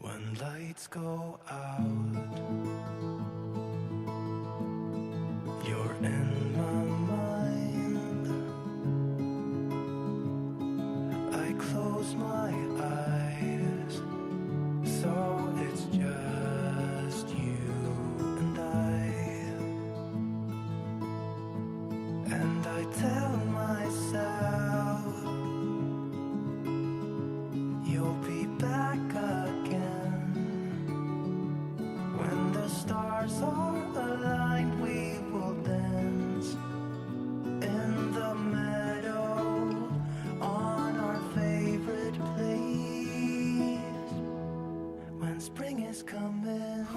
When lights go out, you're in my mind. I close my eyes, so it's just you and I tell myself you'll be back again. When the stars are aligned, we will dance in the meadow on our favorite place. When spring is coming,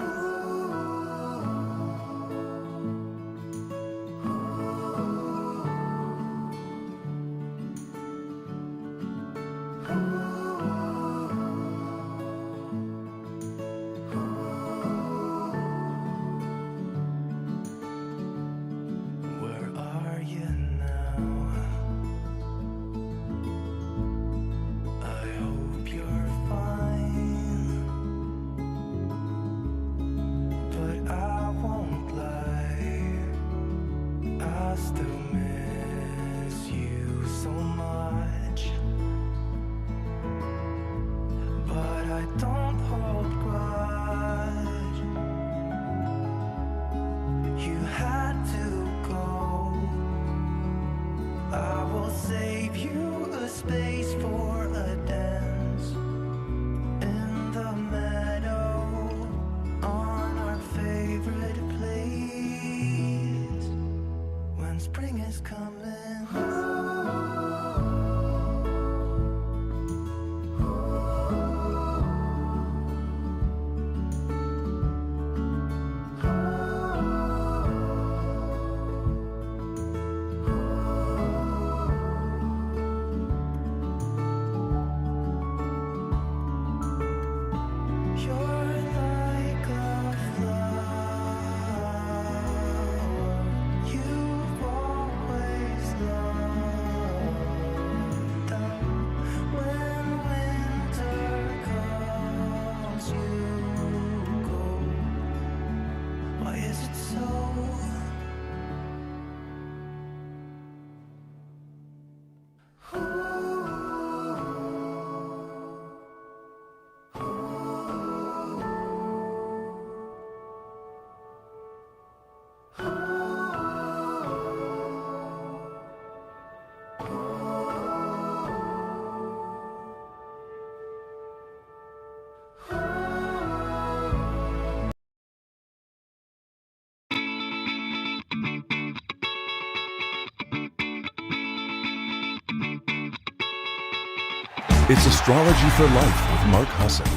It's Astrology for Life with Mark Husson.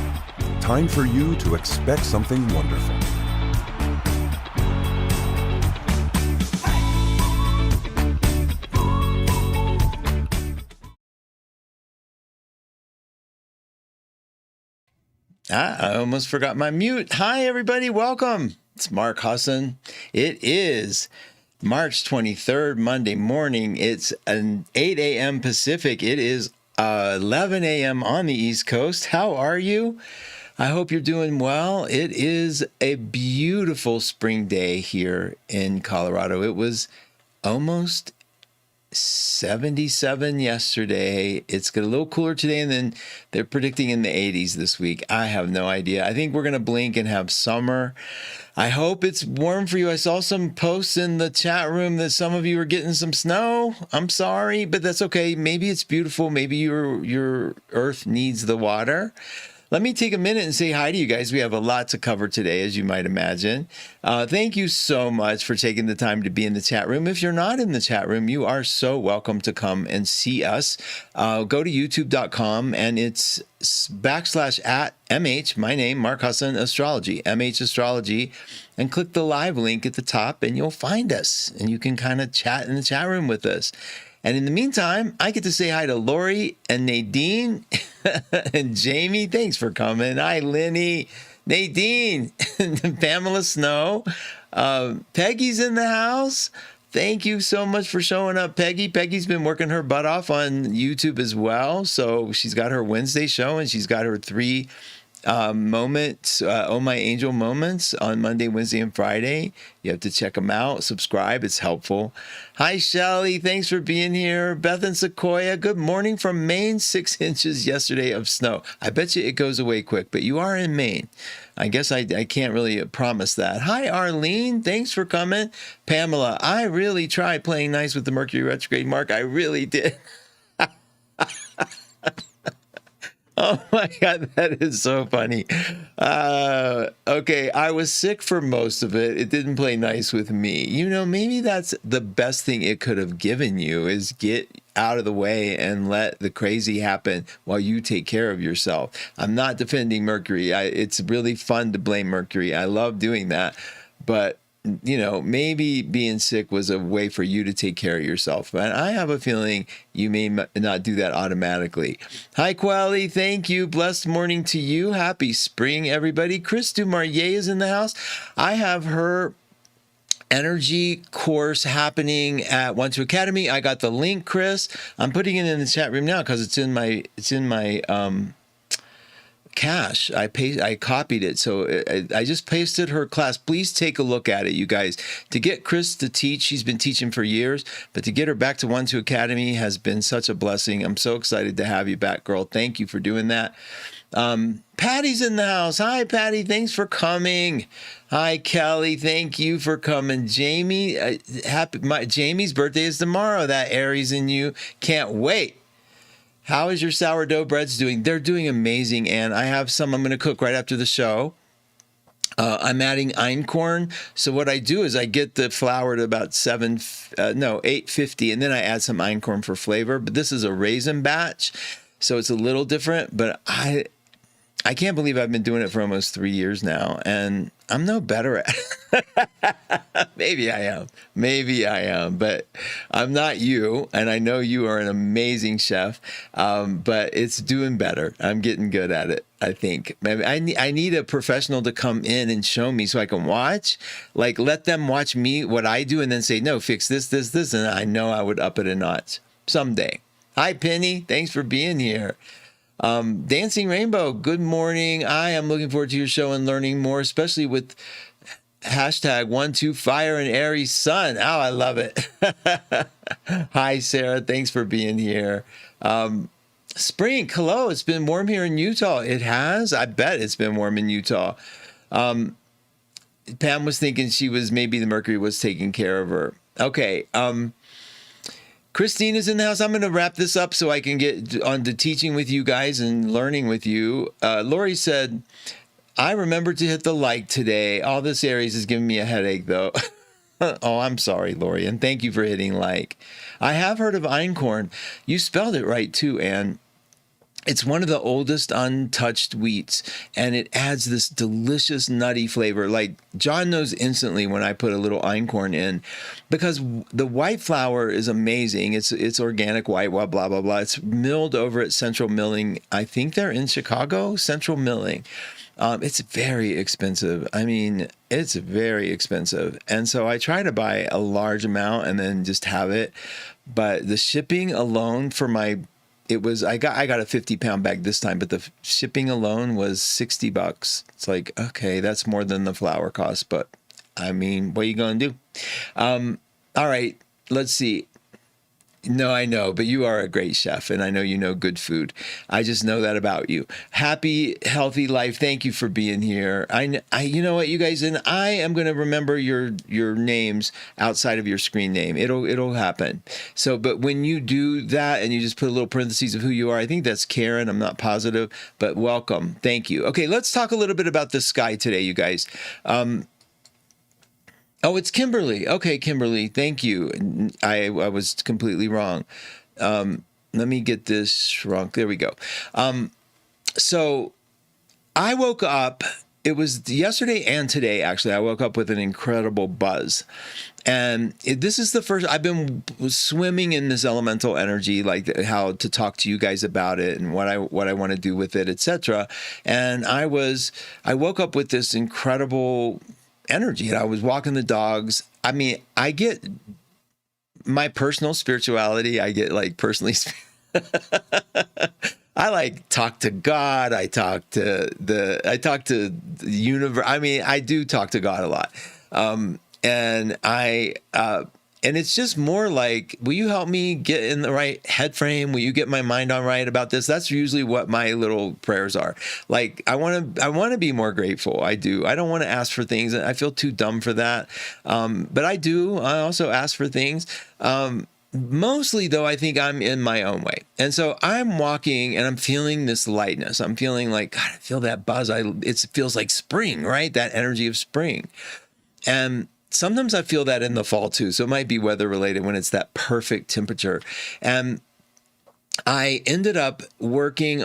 Time for you to expect something wonderful. I almost forgot my mute. Hi, everybody. Welcome. It's Mark Husson. It is March 23rd, Monday morning. It's an 8 a.m. Pacific. It is 11 a.m. on the East Coast. How are you? I hope you're doing well. It is a beautiful spring day here in Colorado. It was almost 77 yesterday. It's got a little cooler today, and then they're predicting in the 80s this week. I have no idea. I think we're going to blink and have summer. I hope it's warm for you. I saw some posts in the chat room that some of you are getting some snow. I'm sorry, but that's okay. Maybe it's beautiful. Maybe your earth needs the water. Let me take a minute and say hi to you guys. We have a lot to cover today, as you might imagine. Thank you so much for taking the time to be in the chat room. If you're not in the chat room, you are so welcome to come and see us. Go to youtube.com and it's /@MH, my name, Mark Husson, Astrology, MH Astrology, and click the live link at the top and you'll find us and you can kind of chat in the chat room with us. And in the meantime, I get to say hi to Lori and Nadine and Jamie. Thanks for coming. Hi, Lenny, Nadine, Pamela Snow. Peggy's in the house. Thank you so much for showing up, Peggy. Peggy's been working her butt off on YouTube as well. So she's got her Wednesday show and she's got her 3 moments, Oh My Angel moments on Monday, Wednesday, and Friday. You have to check them out. Subscribe. It's helpful. Hi, Shelly. Thanks for being here. Beth and Sequoia. Good morning from Maine. 6 inches yesterday of snow. I bet you it goes away quick, but you are in Maine. I guess I can't really promise that. Hi, Arlene. Thanks for coming. Pamela, I really tried playing nice with the Mercury retrograde, Mark. I really did. Oh my God, that is so funny. Okay, I was sick for most of it. It didn't play nice with me. You know, maybe that's the best thing it could have given you is get out of the way and let the crazy happen while you take care of yourself. I'm not defending Mercury. It's really fun to blame Mercury. I love doing that. But you know, maybe being sick was a way for you to take care of yourself. But I have a feeling you may not do that automatically. Hi, Quelly. Thank you. Blessed morning to you. Happy spring, everybody. Chris Dumaurier is in the house. I have her energy course happening at One Two Academy. I got the link, Chris. I'm putting it in the chat room now because it's in my cache. I copied it, so I just pasted her class. Please take a look at it, you guys. To get Chris to teach, she's been teaching for years, but to get her back to One Two Academy has been such a blessing. I'm so excited to have you back, girl. Thank you for doing that. Patty's in the house. Hi, Patty. Thanks for coming. Hi, Kelly. Thank you for coming. Jamie, Jamie's birthday is tomorrow. That Aries in you. Can't wait. How is your sourdough breads doing? They're doing amazing, and I have some I'm going to cook right after the show. I'm adding einkorn. So what I do is I get the flour to about 850, and then I add some einkorn for flavor. But this is a raisin batch, so it's a little different. But I can't believe I've been doing it for almost 3 years now, and I'm no better at it. Maybe I am, but I'm not you, and I know you are an amazing chef, but it's doing better. I'm getting good at it, I think. Maybe I need a professional to come in and show me so I can watch, like let them watch me, what I do, and then say, no, fix this, and I know I would up it a notch someday. Hi, Penny. Thanks for being here. Dancing Rainbow, good morning. I am looking forward to your show and learning more, especially with #12fire and Aries Sun. Oh, I love it. Hi, Sarah. Thanks for being here. Spring, hello. It's been warm here in Utah. It has? I bet it's been warm in Utah. Pam was thinking maybe the Mercury was taking care of her. Okay. Christine is in the house. I'm going to wrap this up so I can get on to teaching with you guys and learning with you. Lori said, I remembered to hit the like today. All this Aries is giving me a headache, though. Oh, I'm sorry, Lori, and thank you for hitting like. I have heard of einkorn. You spelled it right, too, Anne. It's one of the oldest untouched wheats, and it adds this delicious nutty flavor. Like John knows instantly when I put a little einkorn in, because the white flour is amazing. It's organic white, blah blah blah blah. It's milled over at Central Milling. I think they're in Chicago, Central Milling. It's very expensive. I mean, it's very expensive, and so I try to buy a large amount and then just have it. But the shipping alone for I got a 50-pound bag this time, but the shipping alone was $60. It's like, okay, that's more than the flour cost, but I mean, what are you going to do? All right, let's see. No, I know, but you are a great chef, and I know you know good food. I just know that about you. Happy, healthy life. Thank you for being here. You know what, you guys, and I am going to remember your names outside of your screen name. It'll happen. So, but when you do that, and you just put a little parentheses of who you are, I think that's Karen. I'm not positive, but welcome. Thank you. Okay, let's talk a little bit about the sky today, you guys. Oh, it's Kimberly. Okay, Kimberly, thank you. I was completely wrong. Let me get this shrunk. There we go. So I woke up, it was yesterday and today, actually, I woke up with an incredible buzz. And this is the first, I've been swimming in this elemental energy, like how to talk to you guys about it and what I want to do with it, etc. And I woke up with this incredible energy, and I was walking the dogs. I mean, I get my personal spirituality. I get like personally, I like talk to God. I talk to the universe. I mean, I do talk to God a lot. And it's just more like, will you help me get in the right head frame? Will you get my mind on right about this? That's usually what my little prayers are. Like, I want to be more grateful. I do. I don't want to ask for things. I feel too dumb for that. But I do. I also ask for things. Mostly, though, I think I'm in my own way. And so I'm walking and I'm feeling this lightness. I'm feeling like, God, I feel that buzz. It feels like spring, right? That energy of spring. And sometimes I feel that in the fall too. So it might be weather related when it's that perfect temperature. And I ended up working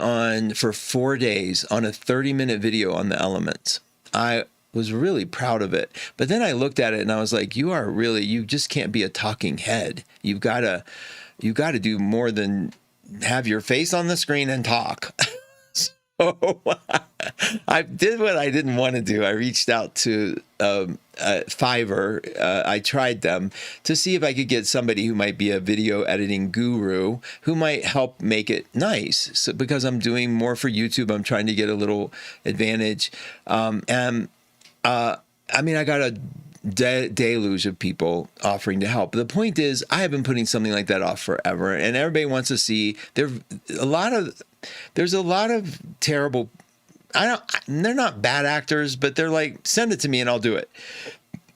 for 4 days on a 30-minute video on the elements. I was really proud of it. But then I looked at it and I was like, you just can't be a talking head. You've got to do more than have your face on the screen and talk. So I did what I didn't want to do. I reached out to Fiverr. I tried them to see if I could get somebody who might be a video editing guru who might help make it nice. So because I'm doing more for YouTube, I'm trying to get a little advantage. I mean, I got a deluge of people offering to help. The point is, I have been putting something like that off forever, and everybody wants to see. There's a lot of terrible. They're not bad actors, but they're like, send it to me and I'll do it.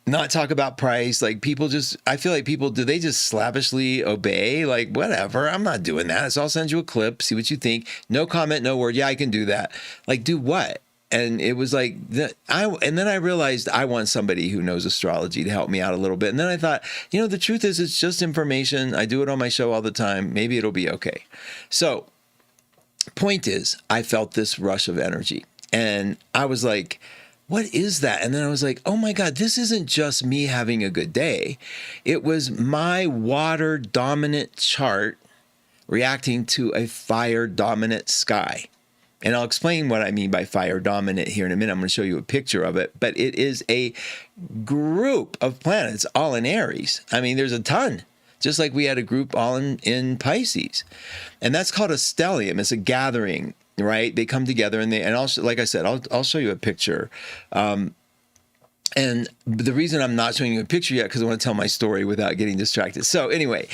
Not talk about price. Like I feel like people, do they just slavishly obey? Like, whatever, I'm not doing that. So I'll send you a clip, see what you think. No comment, no word. Yeah, I can do that. Like, do what? And it was like, and then I realized I want somebody who knows astrology to help me out a little bit. And then I thought, the truth is, it's just information. I do it on my show all the time. Maybe it'll be okay. So point is, I felt this rush of energy and I was like, what is that? And then I was like, oh my God, this isn't just me having a good day. It was my water dominant chart reacting to a fire dominant sky. And I'll explain what I mean by fire dominant here in a minute. I'm going to show you a picture of it, but it is a group of planets all in Aries. I mean, there's a ton, just like we had a group all in Pisces, and that's called a stellium. It's a gathering, right? They come together and like I said, I'll show you a picture. And the reason I'm not showing you a picture yet, because I want to tell my story without getting distracted. So anyway,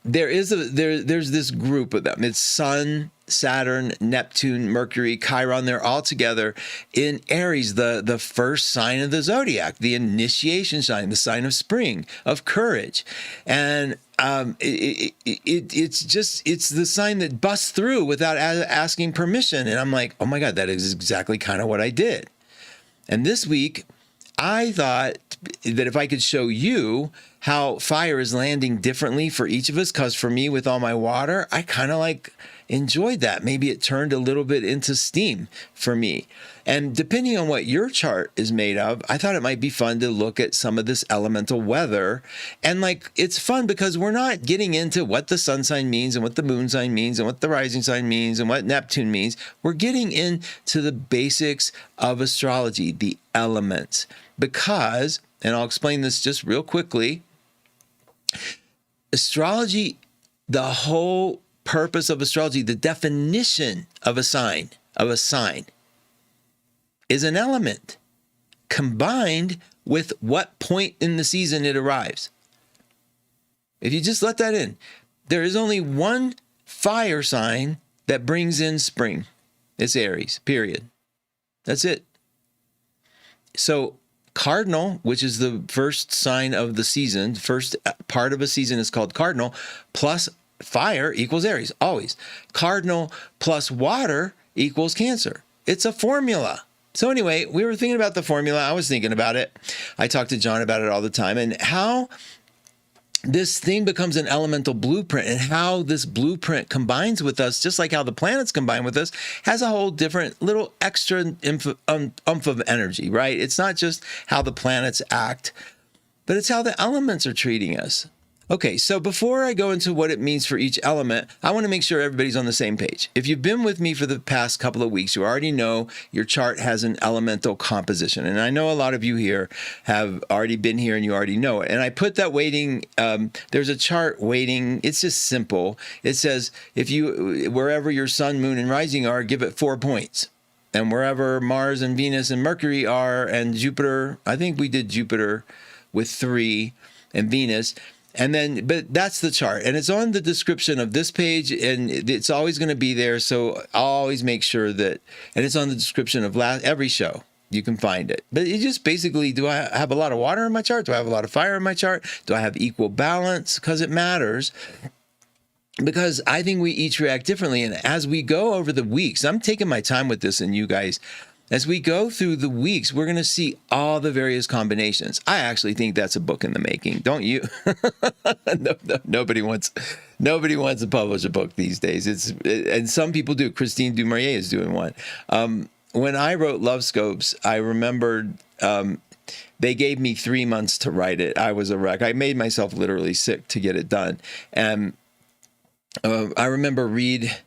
there's this group of them. It's Sun, Saturn, Neptune, Mercury, Chiron. They're all together in Aries, the first sign of the zodiac, the initiation sign, the sign of spring, of courage. And it's the sign that busts through without asking permission. And I'm like, oh my God, that is exactly kind of what I did. And this week, I thought that if I could show you how fire is landing differently for each of us, because for me, with all my water, I kind of like enjoyed that. Maybe it turned a little bit into steam for me. And depending on what your chart is made of, I thought it might be fun to look at some of this elemental weather. And like, it's fun because we're not getting into what the sun sign means and what the moon sign means and what the rising sign means and what Neptune means. We're getting into the basics of astrology, the elements. Because, and I'll explain this just real quickly, astrology, the whole purpose of astrology, the definition of a sign, is an element combined with what point in the season it arrives. If you just let that in, there is only one fire sign that brings in spring. It's Aries, period. That's it. So cardinal, which is the first sign of the season, first part of a season is called cardinal, plus fire equals Aries, always. Cardinal plus water equals Cancer. It's a formula. So anyway, we were thinking about the formula. I was thinking about it. I talk to John about it all the time, and how this thing becomes an elemental blueprint, and how this blueprint combines with us, just like how the planets combine with us, has a whole different little extra umph of energy, right? It's not just how the planets act, but it's how the elements are treating us. Okay, so before I go into what it means for each element, I want to make sure everybody's on the same page. If you've been with me for the past couple of weeks, you already know your chart has an elemental composition. And I know a lot of you here have already been here and you already know it. And I put that weighting, there's a chart weighting, it's just simple. It says, wherever your sun, moon, and rising are, give it 4 points. And wherever Mars and Venus and Mercury are, and Jupiter, I think we did Jupiter with 3, and Venus. And then, but that's the chart, and it's on the description of this page, and it's always going to be there. So I'll always make sure that, and it's on the description of every show. You can find it. But it just basically, do I have a lot of water in my chart? Do I have a lot of fire in my chart? Do I have equal balance? Because it matters. Because I think we each react differently. And as we go over the weeks, I'm taking my time with this, and you guys, as we go through the weeks, we're going to see all the various combinations. I actually think that's a book in the making, don't you? Nobody wants to publish a book these days. And some people do. Christine Dumaurier is doing one. When I wrote Love Scopes, I remembered they gave me 3 months to write it. I was a wreck. I made myself literally sick to get it done. And I remember Reed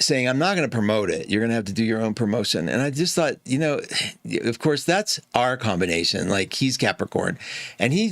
saying, I'm not going to promote it. You're going to have to do your own promotion. And I just thought, of course, that's our combination. Like, he's Capricorn, and he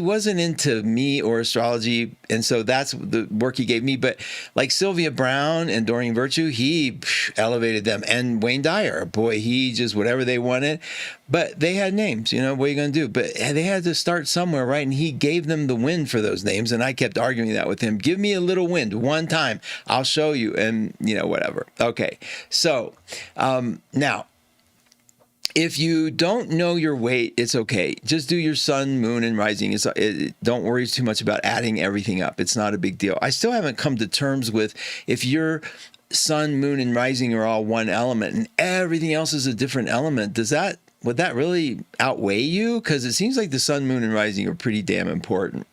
wasn't into me or astrology. And so that's the work he gave me. But like Sylvia Brown and Doreen Virtue, he elevated them. And Wayne Dyer, boy, he just, whatever they wanted. But they had names, what are you going to do? But they had to start somewhere, right? And he gave them the wind for those names. And I kept arguing that with him. Give me a little wind one time. I'll show you. And, whatever. Okay. So now, if you don't know your weight, it's okay. Just do your sun, moon, and rising. Don't worry too much about adding everything up. It's not a big deal. I still haven't come to terms with, if your sun, moon, and rising are all one element and everything else is a different element, would that really outweigh you? Because it seems like the sun, moon, and rising are pretty damn important.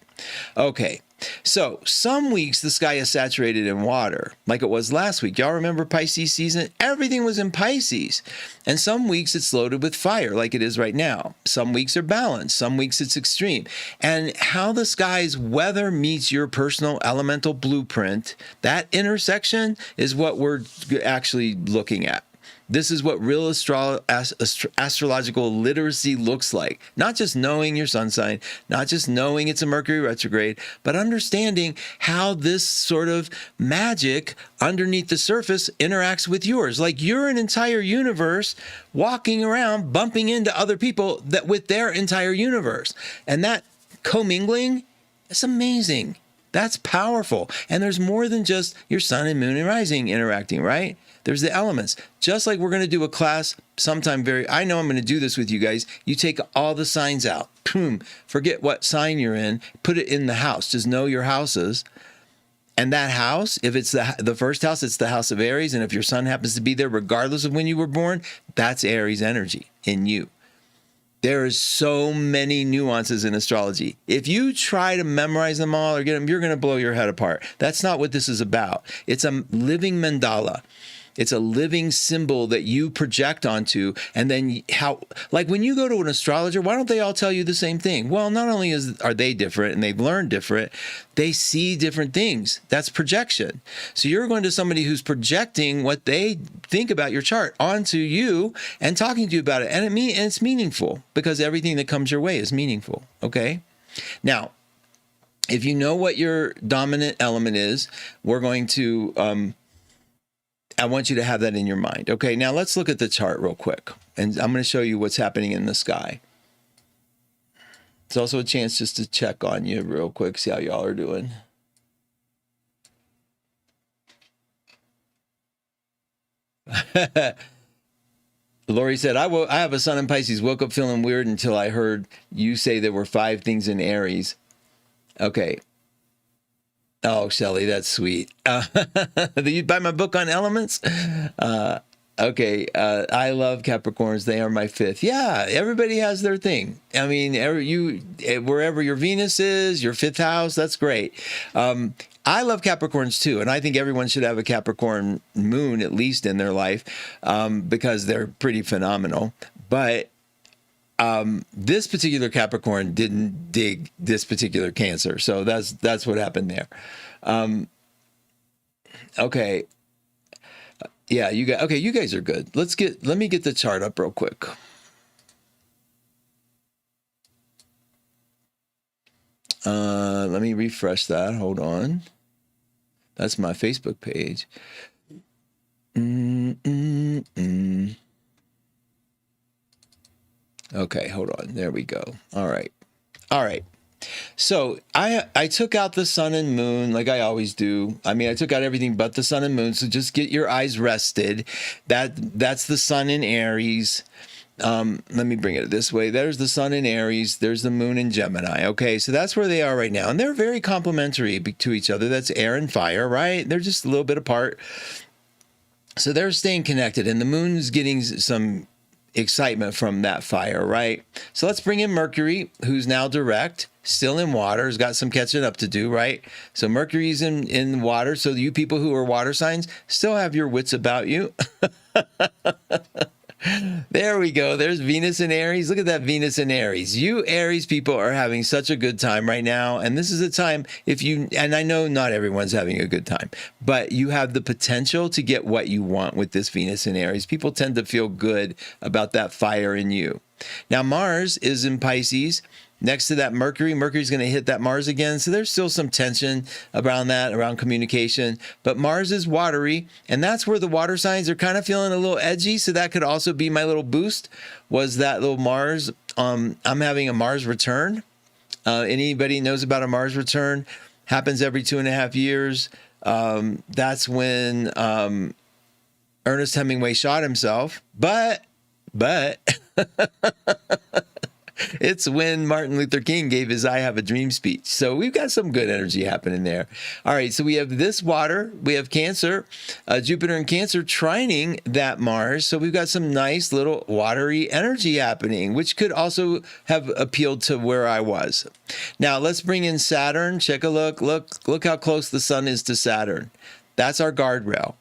Okay. So some weeks the sky is saturated in water, like it was last week. Y'all remember Pisces season? Everything was in Pisces. And some weeks it's loaded with fire, like it is right now. Some weeks are balanced. Some weeks it's extreme. And how the sky's weather meets your personal elemental blueprint, that intersection is what we're actually looking at. This is what real astrological literacy looks like. Not just knowing your sun sign, not just knowing it's a Mercury retrograde, but understanding how this sort of magic underneath the surface interacts with yours. Like, you're an entire universe walking around, bumping into other people that with their entire universe. And that commingling, it's amazing. That's powerful. And there's more than just your sun and moon and rising interacting, right? There's the elements. Just like we're going to do a class sometime I know I'm going to do this with you guys. You take all the signs out. Boom. Forget what sign you're in. Put it in the house. Just know your houses. And that house, if it's the first house, it's the house of Aries. And if your sun happens to be there, regardless of when you were born, that's Aries energy in you. There's so many nuances in astrology. If you try to memorize them all or get them, you're going to blow your head apart. That's not what this is about. It's a living mandala. It's a living symbol that you project onto. And then like when you go to an astrologer, why don't they all tell you the same thing? Well, not only are they different and they've learned different, they see different things. That's projection. So you're going to somebody who's projecting what they think about your chart onto you and talking to you about it. And it's meaningful because everything that comes your way is meaningful. Okay. Now, if you know what your dominant element is, we're going to, I want you to have that in your mind. Okay, now let's look at the chart real quick. And I'm going to show you what's happening in the sky. It's also a chance just to check on you real quick, see how y'all are doing. Lori said, I have a sun in Pisces, woke up feeling weird until I heard you say there were 5 things in Aries. Okay. Oh, Shelley, that's sweet. You buy my book on elements? Okay. I love Capricorns. They are my 5th. Yeah, everybody has their thing. I mean, wherever your Venus is, your 5th house, that's great. I love Capricorns too, and I think everyone should have a Capricorn moon at least in their life because they're pretty phenomenal. But this particular Capricorn didn't dig this particular Cancer. So that's what happened there. Okay. Yeah, you guys are good. Let me get the chart up real quick. Let me refresh that. Hold on. That's my Facebook page. Okay, hold on. There we go. All right. So I took out the sun and moon like I always do. I mean, I took out everything but the sun and moon. So just get your eyes rested. That's the sun in Aries. Let me bring it this way. There's the sun in Aries. There's the moon in Gemini. Okay, so that's where they are right now. And they're very complementary to each other. That's air and fire, right? They're just a little bit apart. So they're staying connected. And the moon's getting some excitement from that fire, right? So let's bring in Mercury, who's now direct, still in water, has got some catching up to do, right? So Mercury's in water. So you people who are water signs still have your wits about you. There we go. There's Venus in Aries. Look at that Venus in Aries. You Aries people are having such a good time right now. And this is a time and I know not everyone's having a good time, but you have the potential to get what you want with this Venus in Aries. People tend to feel good about that fire in you. Now, Mars is in Pisces. Next to that Mercury's going to hit that Mars again. So there's still some tension around that, around communication. But Mars is watery, and that's where the water signs are kind of feeling a little edgy. So that could also be my little boost, was that little Mars. I'm having a Mars return. Anybody knows about a Mars return? Happens every 2.5 years. That's when Ernest Hemingway shot himself. But it's when Martin Luther King gave his I Have a Dream speech. So we've got some good energy happening there. All right, so we have this water. We have Cancer, Jupiter in Cancer trining that Mars. So we've got some nice little watery energy happening, which could also have appealed to where I was. Now, let's bring in Saturn. Check a look. Look how close the sun is to Saturn. That's our guardrail.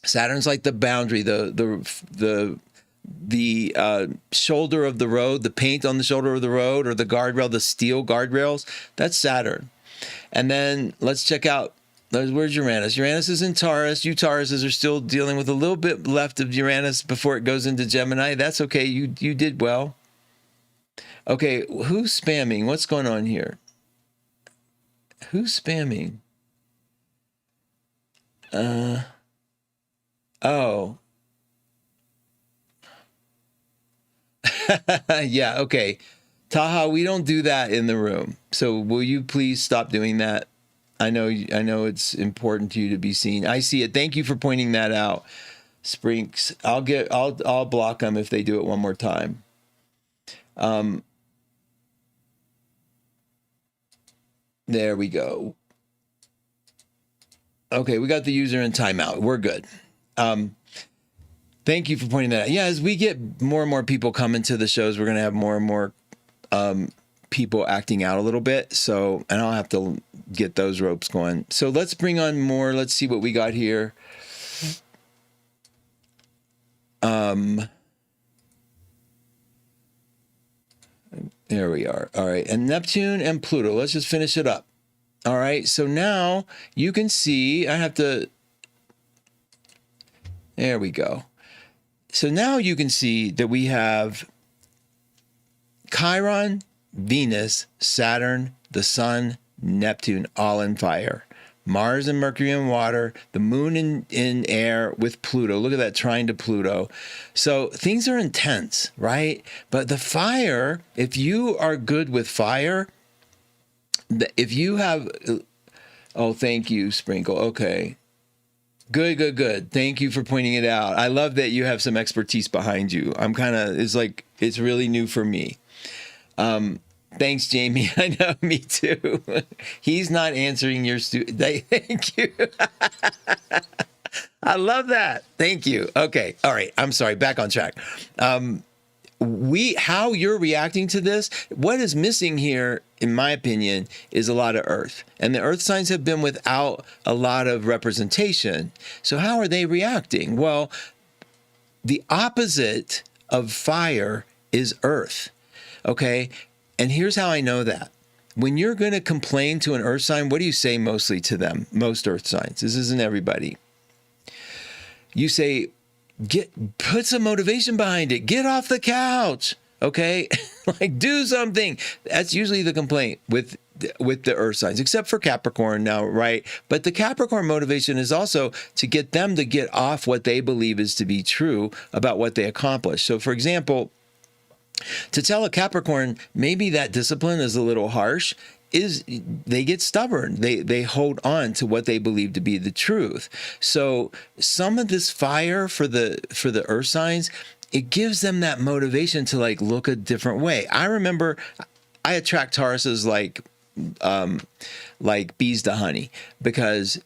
Saturn's like the boundary, the shoulder of the road, the paint on the shoulder of the road, or the guardrail, the steel guardrails. That's Saturn. And then let's check out, where's Uranus? Uranus is in Taurus. You Tauruses are still dealing with a little bit left of Uranus before it goes into Gemini. That's okay. You did well. Okay, who's spamming? What's going on here? Who's spamming? Oh. Yeah, okay. Taha, we don't do that in the room. So will you please stop doing that? I know it's important to you to be seen. I see it. Thank you for pointing that out. Sprinks. I'll block them if they do it one more time. There we go. Okay, we got the user in timeout. We're good. Thank you for pointing that out. Yeah, as we get more and more people coming to the shows, we're going to have more and more people acting out a little bit. So, and I'll have to get those ropes going. So let's bring on more. Let's see what we got here. There we are. All right. And Neptune and Pluto. Let's just finish it up. All right. So now you can see, I have to, there we go. So now you can see that we have Chiron, Venus, Saturn, the Sun, Neptune, all in fire. Mars and Mercury in water, the moon in air with Pluto. Look at that trine to Pluto. So things are intense, right? But the fire, if you are good with fire, if you have, oh, thank you, Sprinkle. Okay. Good. Thank you for pointing it out. I love that you have some expertise behind you. It's really new for me. Thanks, Jamie. I know, me too. He's not answering your thank you. I love that. Thank you. Okay. All right. I'm sorry. Back on track. How you're reacting to this, what is missing here, in my opinion, is a lot of earth. And the earth signs have been without a lot of representation. So how are they reacting? Well, the opposite of fire is earth. Okay. And here's how I know that. When you're going to complain to an earth sign, what do you say mostly to them? Most earth signs. This isn't everybody. You say, put some motivation behind it. Get off the couch. Okay. Like, do something. That's usually the complaint with the earth signs, except for Capricorn now, right? But the Capricorn motivation is also to get them to get off what they believe is to be true about what they accomplish. So for example, to tell a Capricorn, maybe that discipline is a little harsh, is they get stubborn. They hold on to what they believe to be the truth. So some of this fire for the earth signs, it gives them that motivation to like look a different way. I remember I attract Tauruses like bees to honey because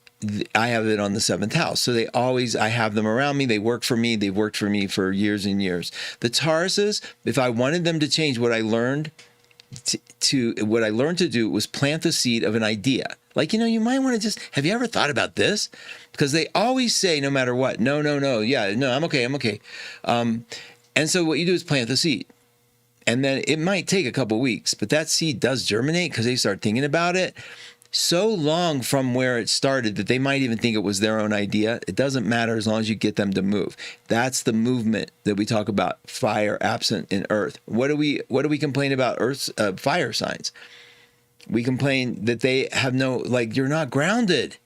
I have it on the 7th house. So I have them around me. They work for me. They've worked for me for years and years. The Tauruses, if I wanted them to change, what I learned to do was plant the seed of an idea. Like, you might want to have you ever thought about this? Because they always say, no matter what, no. Yeah, no, I'm okay. And so what you do is plant the seed. And then it might take a couple weeks, but that seed does germinate because they start thinking about it so long from where it started that they might even think it was their own idea. It doesn't matter as long as you get them to move. That's the movement that we talk about, fire absent in earth. What do we complain about earth's fire signs? We complain that they have you're not grounded.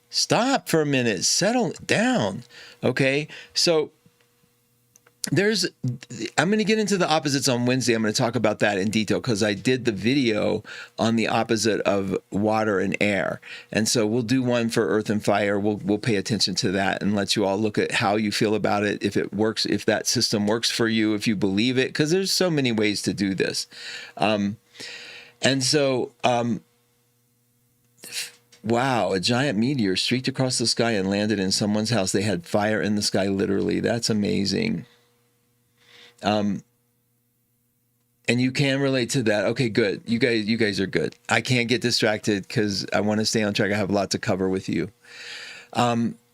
Stop for a minute, settle down. Okay. So I'm going to get into the opposites on Wednesday. I'm going to talk about that in detail because I did the video on the opposite of water and air. And so we'll do one for earth and fire. We'll pay attention to that and let you all look at how you feel about it, if it works, if that system works for you, if you believe it, because there's so many ways to do this. Wow, a giant meteor streaked across the sky and landed in someone's house. They had fire in the sky, literally. That's amazing. And you can relate to that. Okay, good. You guys are good. I can't get distracted because I want to stay on track. I have a lot to cover with you.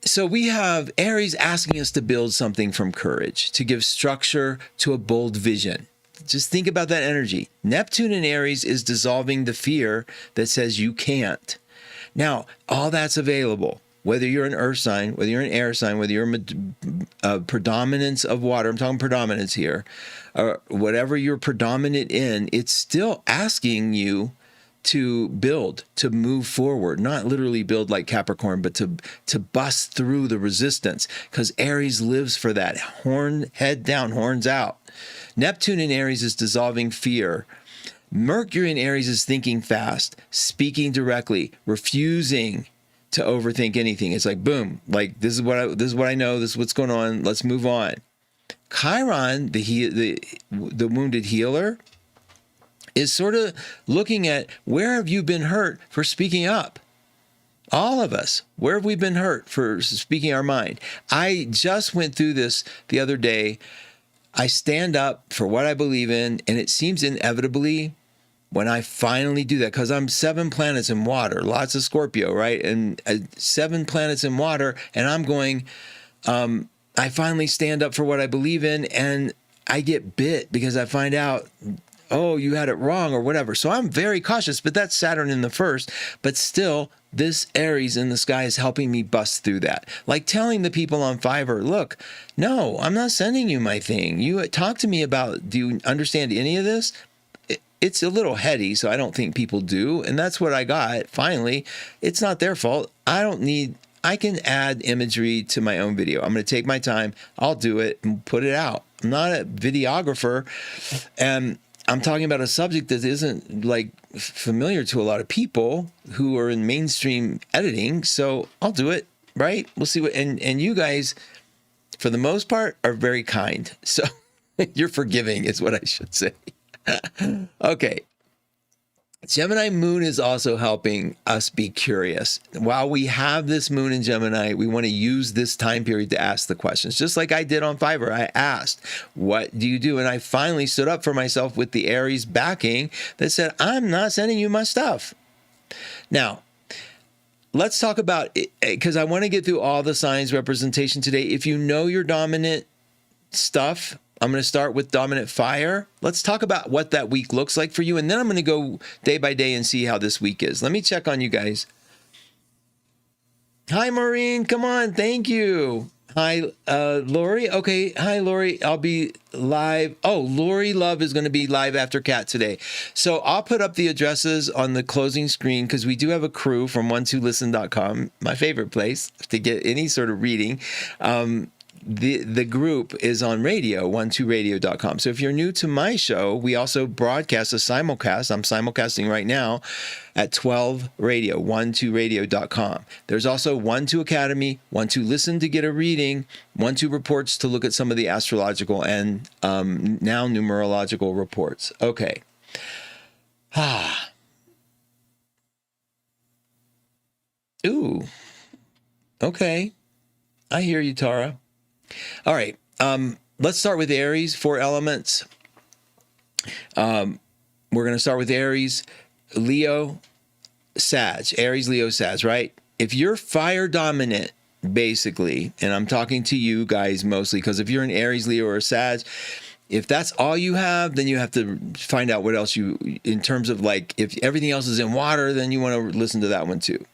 So we have Aries asking us to build something from courage, to give structure to a bold vision. Just think about that energy. Neptune in Aries is dissolving the fear that says you can't. Now, all that's available. Whether you're an earth sign, whether you're an air sign, whether you're a predominance of water, I'm talking predominance here, or whatever you're predominant in, it's still asking you to build, to move forward, not literally build like Capricorn, but to bust through the resistance, because Aries lives for that. Head down, horns out. Neptune in Aries is dissolving fear. Mercury in Aries is thinking fast, speaking directly, refusing to overthink anything. It's like, boom, like this is what I know, this is what's going on, let's move on. Chiron, the wounded healer, is sort of looking at where have you been hurt for speaking up? All of us. Where have we been hurt for speaking our mind? I just went through this the other day. I stand up for what I believe in, and it seems inevitably when I finally do that, because I'm 7 planets in water, lots of Scorpio, right? And 7 planets in water, and I'm going, I finally stand up for what I believe in, and I get bit because I find out, oh, you had it wrong or whatever. So I'm very cautious, but that's Saturn in the first. But still, this Aries in the sky is helping me bust through that. Like telling the people on Fiverr, look, no, I'm not sending you my thing. You talk to me about, do you understand any of this? It's a little heady, so I don't think people do. And that's what I got. Finally, it's not their fault. I can add imagery to my own video. I'm going to take my time. I'll do it and put it out. I'm not a videographer. And I'm talking about a subject that isn't like familiar to a lot of people who are in mainstream editing. So I'll do it, right? We'll see what, and you guys, for the most part, are very kind. So you're forgiving is what I should say. Okay. Gemini moon is also helping us be curious. While we have this moon in Gemini, we want to use this time period to ask the questions. Just like I did on Fiverr, I asked, what do you do? And I finally stood up for myself with the Aries backing that said, I'm not sending you my stuff. Now, let's talk about it, because I want to get through all the signs representation today. If you know your dominant stuff, I'm going to start with dominant fire. Let's talk about what that week looks like for you. And then I'm going to go day by day and see how this week is. Let me check on you guys. Hi, Maureen. Come on. Thank you. Hi, Lori. Okay. Hi, Lori. I'll be live. Oh, Lori Love is going to be live after Cat today. So I'll put up the addresses on the closing screen because we do have a crew from 12listen.com, my favorite place to get any sort of reading. The group is on radio, 12radio.com. So if you're new to my show, we also broadcast a simulcast. I'm simulcasting right now at 12 radio, 12radio.com. There's also 12 Academy, 12 Listen to get a reading, 12 Reports to look at some of the astrological and now numerological reports. Okay. Ooh. Okay. I hear you, Tara. All right, let's start with Aries, 4 elements. We're going to start with Aries, Leo, Sag. Aries, Leo, Sag, right? If you're fire dominant, basically, and I'm talking to you guys mostly, because if you're an Aries, Leo, or a Sag, if that's all you have, then you have to find out what else in terms of like, if everything else is in water, then you want to listen to that one too.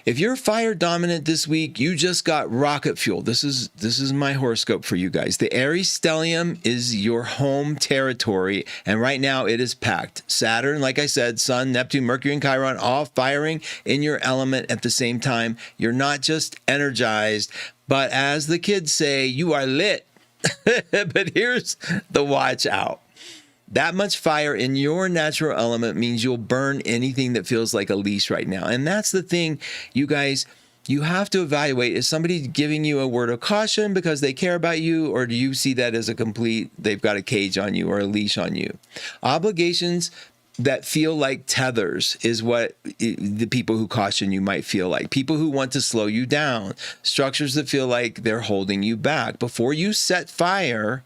If you're fire dominant this week, you just got rocket fuel. This is my horoscope for you guys. The Aries stellium is your home territory, and right now it is packed. Saturn, like I said, Sun, Neptune, Mercury, and Chiron, all firing in your element at the same time. You're not just energized, but as the kids say, you are lit. But here's the watch out. That much fire in your natural element means you'll burn anything that feels like a leash right now. And that's the thing, you guys, you have to evaluate. Is somebody giving you a word of caution because they care about you, or do you see that as a complete, they've got a cage on you or a leash on you? Obligations that feel like tethers is what the people who caution you might feel like. People who want to slow you down. Structures that feel like they're holding you back. Before you set fire,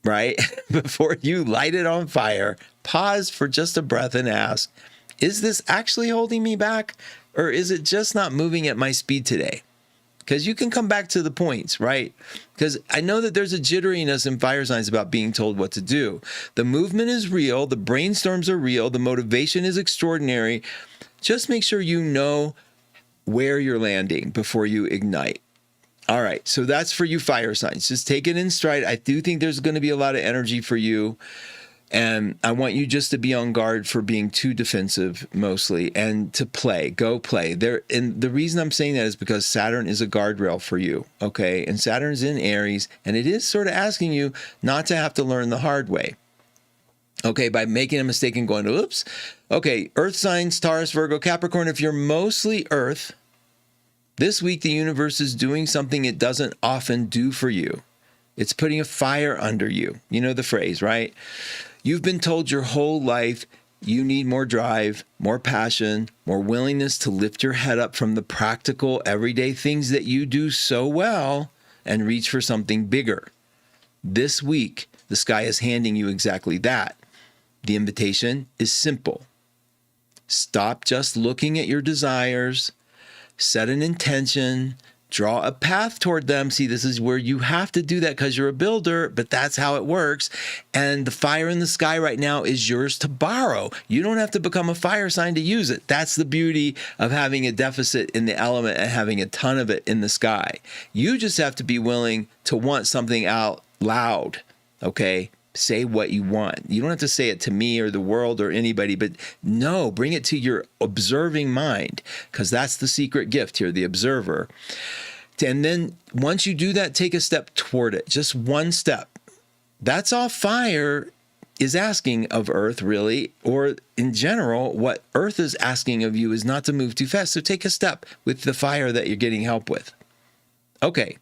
right? Before you light it on fire, pause for just a breath and ask, is this actually holding me back? Or is it just not moving at my speed today? Because you can come back to the points, right? Because I know that there's a jitteriness in fire signs about being told what to do. The movement is real. The brainstorms are real. The motivation is extraordinary. Just make sure you know where you're landing before you ignite. All right, so that's for you fire signs. Just take it in stride. I do think there's going to be a lot of energy for you, and I want you just to be on guard for being too defensive mostly, and to go play. And the reason I'm saying that is because Saturn is a guardrail for you, okay? And Saturn's in Aries, and it is sort of asking you not to have to learn the hard way, okay, by making a mistake and going, oops. Okay, Earth signs, Taurus, Virgo, Capricorn. If you're mostly Earth, this week, the universe is doing something it doesn't often do for you. It's putting a fire under you. You know the phrase, right? You've been told your whole life you need more drive, more passion, more willingness to lift your head up from the practical, everyday things that you do so well and reach for something bigger. This week, the sky is handing you exactly that. The invitation is simple. Stop just looking at your desires, set an intention, draw a path toward them. See, this is where you have to do that because you're a builder, but that's how it works. And the fire in the sky right now is yours to borrow. You don't have to become a fire sign to use it. That's the beauty of having a deficit in the element and having a ton of it in the sky. You just have to be willing to want something out loud, okay? Say what you want. You don't have to say it to me or the world or anybody, but no, bring it to your observing mind, because that's the secret gift here, the observer. And then once you do that, take a step toward it, just one step. That's all fire is asking of Earth, really, or in general, what Earth is asking of you is not to move too fast. So take a step with the fire that you're getting help with. Okay.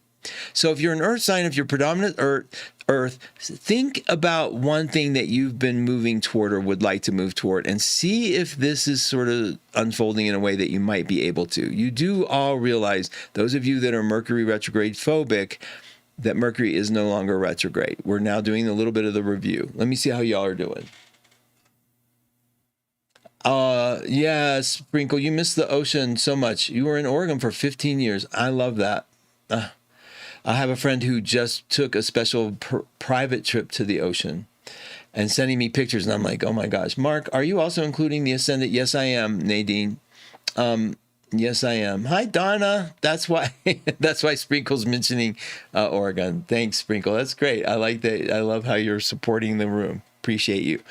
So if you're an earth sign, if you're predominant earth, think about one thing that you've been moving toward or would like to move toward and see if this is sort of unfolding in a way that you might be able to. You do all realize, those of you that are Mercury retrograde phobic, that Mercury is no longer retrograde. We're now doing a little bit of the review. Let me see how y'all are doing. Yeah, Sprinkle, you missed the ocean so much. You were in Oregon for 15 years. I love that. I have a friend who just took a special private trip to the ocean and sending me pictures. And I'm like, oh my gosh, Mark, are you also including the ascendant? Yes, I am, Nadine. Yes, I am. Hi, Donna. That's why Sprinkle's mentioning Oregon. Thanks, Sprinkle. That's great. I like that. I love how you're supporting the room. Appreciate you.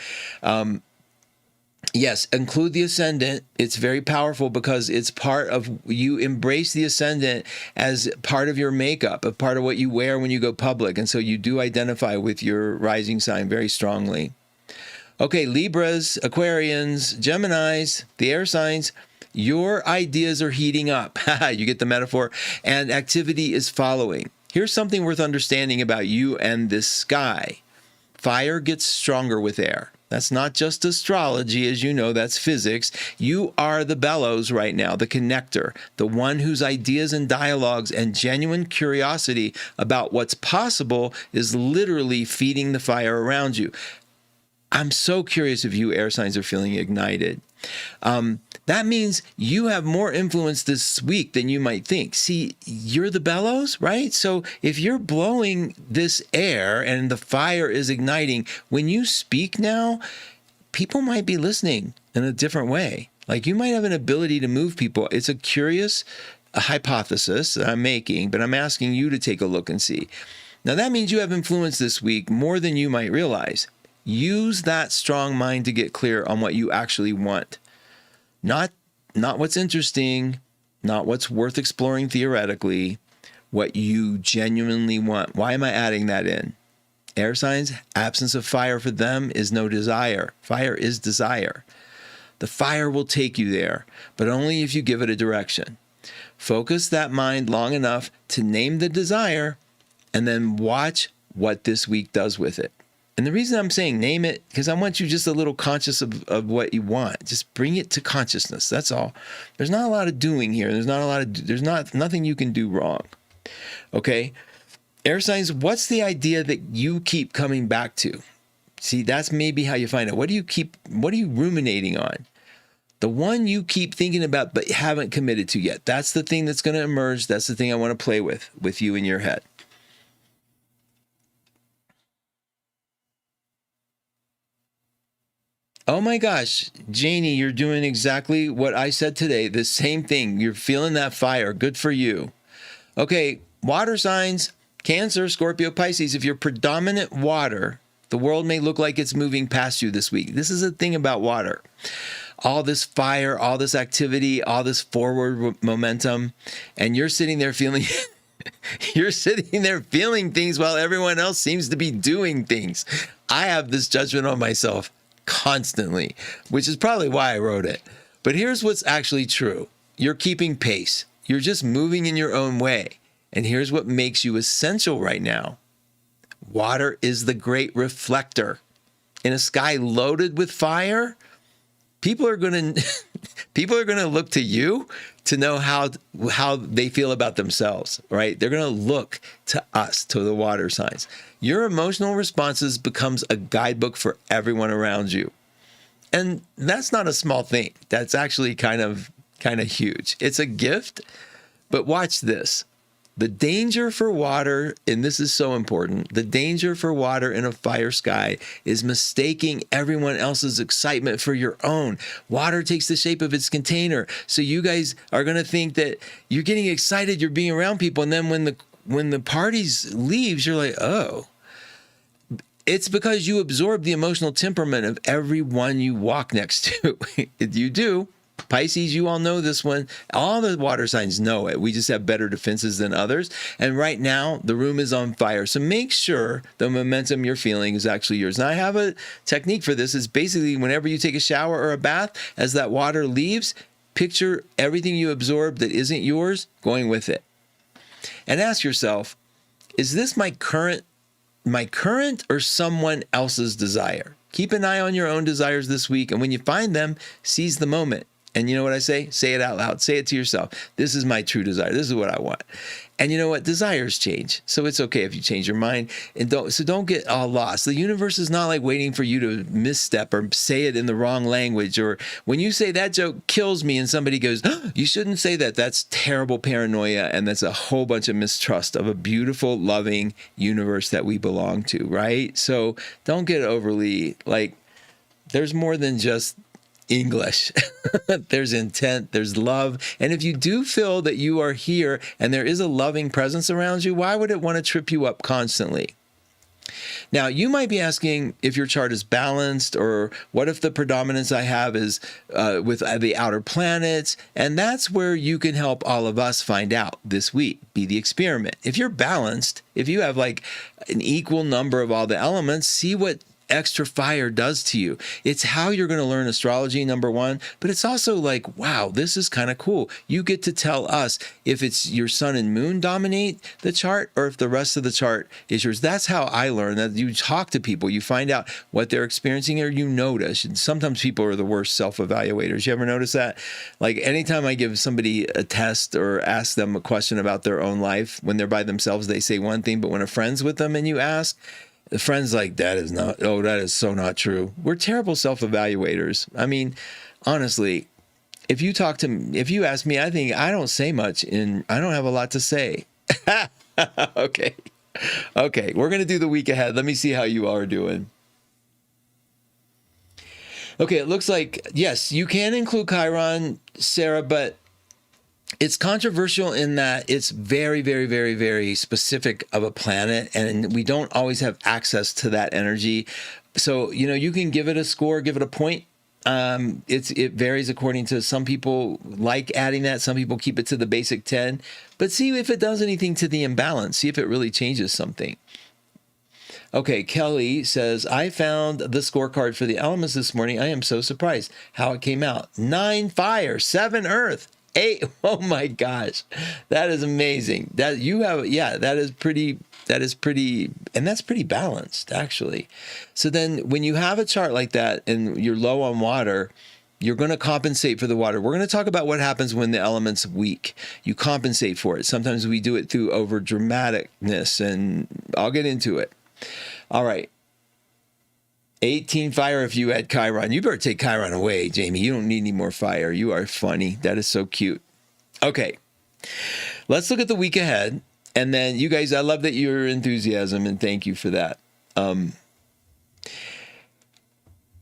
Yes, include the ascendant. It's very powerful because it's part of, you embrace the ascendant as part of your makeup, a part of what you wear when you go public. And so you do identify with your rising sign very strongly. Okay, Libras, Aquarians, Geminis, the air signs, your ideas are heating up. You get the metaphor, and activity is following. Here's something worth understanding about you and this sky. Fire gets stronger with air. That's not just astrology, as you know, that's physics. You are the bellows right now, the connector, the one whose ideas and dialogues and genuine curiosity about what's possible is literally feeding the fire around you. I'm so curious if you air signs are feeling ignited. That means you have more influence this week than you might think. See, you're the bellows, right? So if you're blowing this air and the fire is igniting, when you speak now, people might be listening in a different way. Like you might have an ability to move people. It's a curious hypothesis that I'm making, but I'm asking you to take a look and see. Now that means you have influence this week more than you might realize. Use that strong mind to get clear on what you actually want. Not what's interesting, not what's worth exploring theoretically, what you genuinely want. Why am I adding that in? Air signs, absence of fire for them is no desire. Fire is desire. The fire will take you there, but only if you give it a direction. Focus that mind long enough to name the desire and then watch what this week does with it. And the reason I'm saying name it, because I want you just a little conscious of what you want. Just bring it to consciousness. That's all. There's not a lot of doing here. There's nothing you can do wrong. Okay? Air signs, what's the idea that you keep coming back to? See, that's maybe how you find out. What are you ruminating on? The one you keep thinking about but haven't committed to yet. That's the thing that's going to emerge. That's the thing I want to play with you in your head. Oh my gosh, Janie, you're doing exactly what I said today. The same thing. You're feeling that fire. Good for you. Okay, water signs, Cancer, Scorpio, Pisces. If you're predominant water, the world may look like it's moving past you this week. This is a thing about water. All this fire, all this activity, all this forward momentum, and you're sitting there feeling things while everyone else seems to be doing things. I have this judgment on myself constantly, which is probably why I wrote it. But here's what's actually true. You're keeping pace. You're just moving in your own way. And here's what makes you essential right now. Water is the great reflector. In a sky loaded with fire, people are going to people are going to look to you to know how they feel about themselves, right? They're going to look to us, to the water signs. Your emotional responses becomes a guidebook for everyone around you. And that's not a small thing. That's actually kind of huge. It's a gift, but watch this. The danger for water, and this is so important, the danger for water in a fire sky is mistaking everyone else's excitement for your own. Water takes the shape of its container. So you guys are going to think that you're getting excited, you're being around people, and then when the parties leaves, you're like, oh. It's because you absorb the emotional temperament of everyone you walk next to. You do. Pisces, you all know this one. All the water signs know it. We just have better defenses than others. And right now, the room is on fire. So make sure the momentum you're feeling is actually yours. Now, I have a technique for this. It's basically whenever you take a shower or a bath, as that water leaves, picture everything you absorb that isn't yours going with it. And ask yourself, is this my current or someone else's desire? Keep an eye on your own desires this week. And when you find them, seize the moment. And you know what I say? Say it out loud. Say it to yourself. This is my true desire. This is what I want. And you know what? Desires change. So it's okay if you change your mind. And don't get all lost. The universe is not like waiting for you to misstep or say it in the wrong language. Or when you say that joke kills me and somebody goes, oh, you shouldn't say that. That's terrible paranoia. And that's a whole bunch of mistrust of a beautiful, loving universe that we belong to, right? So don't get overly there's more than just English. There's intent, there's love. And if you do feel that you are here and there is a loving presence around you, why would it want to trip you up constantly? Now, you might be asking if your chart is balanced, or what if the predominance I have is with the outer planets? And that's where you can help all of us find out this week. Be the experiment. If you're balanced, if you have an equal number of all the elements, see what extra fire does to you. It's how you're going to learn astrology, number one, but it's also wow, this is kind of cool. You get to tell us if it's your sun and moon dominate the chart or if the rest of the chart is yours. That's how I learn. That you talk to people, you find out what they're experiencing, or you notice. And sometimes people are the worst self-evaluators. You ever notice that? Anytime I give somebody a test or ask them a question about their own life, when they're by themselves, they say one thing, but when a friend's with them and you ask, the friend's like, that is so not true. We're terrible self-evaluators. I mean, honestly, if you ask me, I think I don't say much and I don't have a lot to say. Okay. We're going to do the week ahead. Let me see how you are doing. Okay. It looks like, yes, you can include Chiron, Sarah, but it's controversial in that it's very, very, very, very specific of a planet, and we don't always have access to that energy. So, you can give it a score, give it a point. It varies according to, some people like adding that. Some people keep it to the basic 10, but see if it does anything to the imbalance. See if it really changes something. Okay, Kelly says, I found the scorecard for the elements this morning. I am so surprised how it came out. 9 fire, 7 earth, 8. Oh my gosh, that is amazing. That is pretty, and that's pretty balanced actually. So then when you have a chart like that and you're low on water, you're going to compensate for the water. We're going to talk about what happens when the element's weak. You compensate for it. Sometimes we do it through over dramaticness, and I'll get into it. All right. 18 fire if you had Chiron. You better take Chiron away, Jamie. You don't need any more fire. You are funny. That is so cute. Okay. Let's look at the week ahead. And then you guys, I love that your enthusiasm, and thank you for that.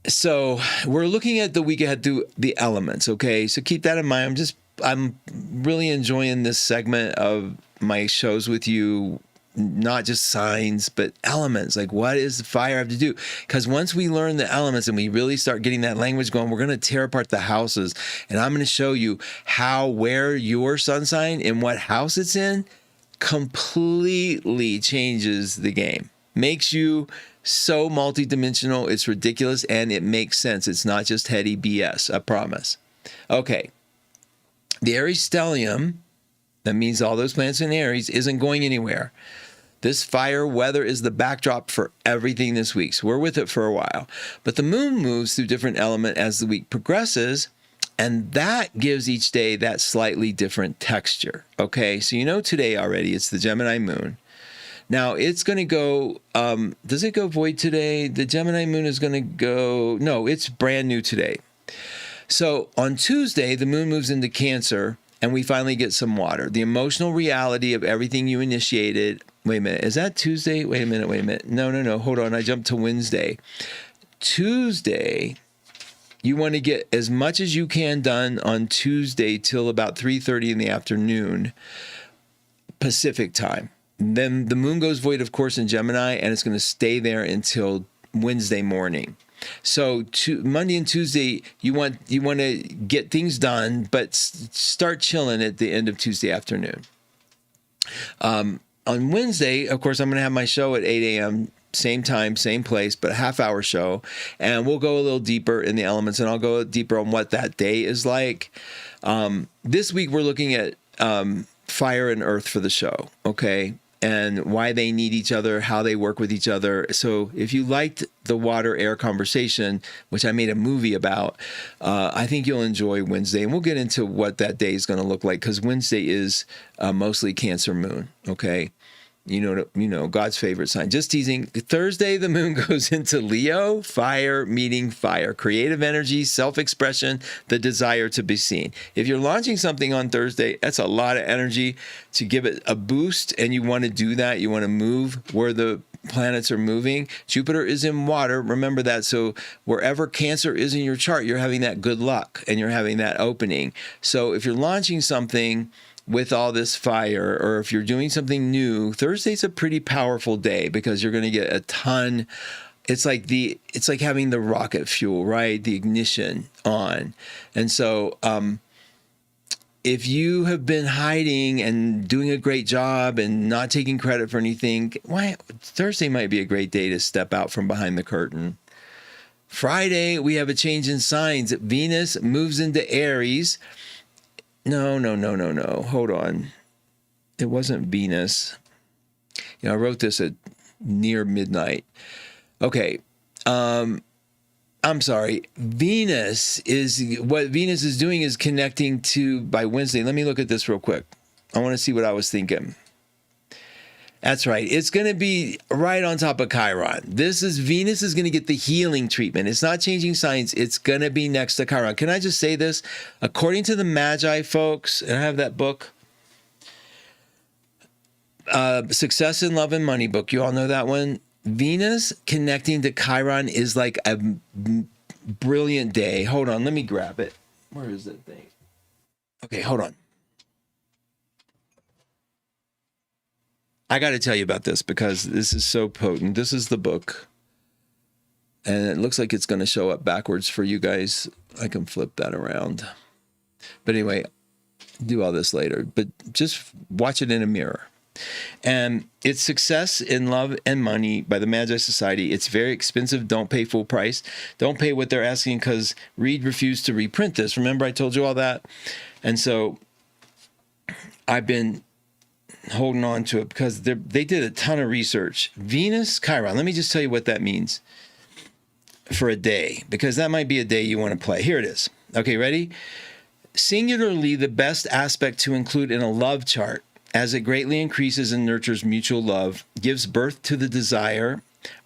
So we're looking at the week ahead through the elements. Okay. So keep that in mind. I'm really enjoying this segment of my shows with you. Not just signs, but elements. What does the fire have to do? Because once we learn the elements and we really start getting that language going, we're going to tear apart the houses. And I'm going to show you where your sun sign and what house it's in completely changes the game. Makes you so multidimensional. It's ridiculous, and it makes sense. It's not just heady BS. I promise. Okay. The Aries stellium, that means all those planets in Aries, isn't going anywhere. This fire weather is the backdrop for everything this week. So we're with it for a while. But the moon moves through different element as the week progresses, and that gives each day that slightly different texture. Okay, so you know today already, it's the Gemini moon. Now, it's going to go, does it go void today? The Gemini moon is going to go, no, it's brand new today. So on Tuesday, the moon moves into Cancer, and we finally get some water. The emotional reality of everything you initiated. Wait a minute, is that Tuesday? Wait a minute. No, hold on, I jumped to Wednesday. Tuesday, you want to get as much as you can done on Tuesday till about 3:30 in the afternoon, Pacific time. Then the moon goes void, of course, in Gemini, and it's going to stay there until Wednesday morning. So Monday and Tuesday, you want to get things done, but start chilling at the end of Tuesday afternoon. On Wednesday, of course, I'm going to have my show at 8 a.m., same time, same place, but a half-hour show, and we'll go a little deeper in the elements, and I'll go deeper on what that day is like. This week, we're looking at fire and earth for the show, okay? And why they need each other, how they work with each other. So if you liked the water-air conversation, which I made a movie about, I think you'll enjoy Wednesday. And we'll get into what that day is going to look like, because Wednesday is mostly Cancer moon, okay? You know, God's favorite sign. Just teasing. Thursday, the moon goes into Leo, fire meeting fire. Creative energy, self-expression, the desire to be seen. If you're launching something on Thursday, that's a lot of energy to give it a boost, and you want to do that. You want to move where the planets are moving. Jupiter is in water. Remember that. So wherever Cancer is in your chart, you're having that good luck, and you're having that opening. So if you're launching something with all this fire, or if you're doing something new, Thursday's a pretty powerful day, because you're going to get a ton. It's like having the rocket fuel, right? The ignition on. And so if you have been hiding and doing a great job and not taking credit for anything, Thursday might be a great day to step out from behind the curtain. Friday, we have a change in signs. Venus moves into Aries. No. Hold on. It wasn't Venus. I wrote this at near midnight. Okay. I'm sorry. Venus is doing is connecting to by Wednesday. Let me look at this real quick. I want to see what I was thinking. That's right. It's going to be right on top of Chiron. Venus is going to get the healing treatment. It's not changing signs. It's going to be next to Chiron. Can I just say this? According to the Magi folks, and I have that book, Success in Love and Money book. You all know that one. Venus connecting to Chiron is like a brilliant day. Hold on. Let me grab it. Where is that thing? Okay, hold on. I got to tell you about this, because this is so potent. This is the book, and it looks like it's going to show up backwards for you guys. I can flip that around. But anyway, do all this later, but just watch it in a mirror. And it's Success in Love and Money by the Magi Society. It's very expensive. Don't pay full price. Don't pay what they're asking, because Reed refused to reprint this. Remember I told you all that? And so I've been holding on to it, because they did a ton of research. Venus, Chiron. Let me just tell you what that means for a day, because that might be a day you want to play. Here it is. Okay, ready? Singularly, the best aspect to include in a love chart, as it greatly increases and nurtures mutual love, gives birth to the desire,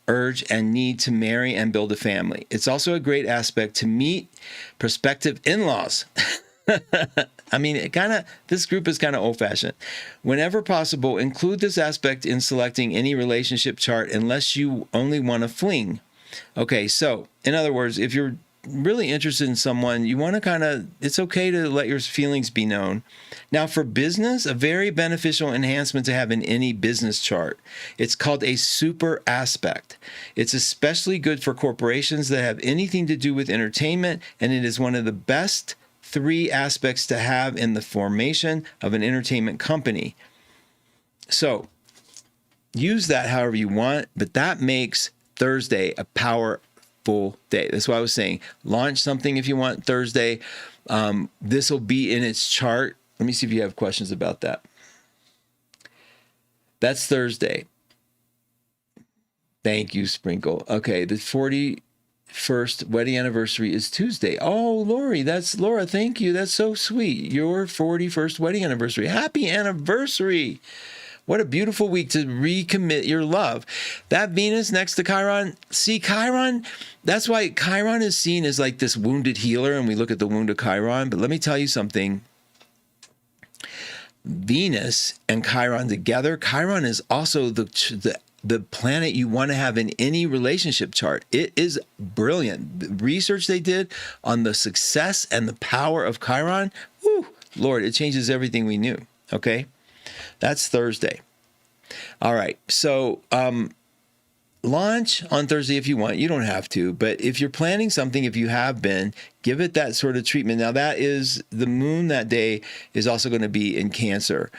urge, and need to marry and build a family. It's also a great aspect to meet prospective in-laws. I mean, this group is kind of old-fashioned. Whenever possible, include this aspect in selecting any relationship chart, unless you only want to fling. Okay, so in other words, if you're really interested in someone, you want to it's okay to let your feelings be known. Now, for business, a very beneficial enhancement to have in any business chart. It's called a super aspect. It's especially good for corporations that have anything to do with entertainment, and it is one of the best 3 aspects to have in the formation of an entertainment company. So use that however you want, but that makes Thursday a powerful day. That's why I was saying launch something if you want Thursday. This will be in its chart. Let me see if you have questions about that. That's Thursday. Thank you, Sprinkle. Okay, the 41st wedding anniversary is Tuesday. Oh, Lori, that's Laura. Thank you. That's so sweet. Your 41st wedding anniversary. Happy anniversary. What a beautiful week to recommit your love. That Venus next to Chiron. See, Chiron, that's why Chiron is seen as like this wounded healer, and we look at the wound of Chiron. But let me tell you something. Venus and Chiron together. Chiron is also the planet you want to have in any relationship chart. It is brilliant. The research they did on the success and the power of Chiron, whew, Lord, it changes everything we knew. Okay, that's Thursday. All right, so launch on Thursday if you want. You don't have to, but if you're planning something, if you have been, give it that sort of treatment. Now, that is the moon that day is also going to be in Cancer.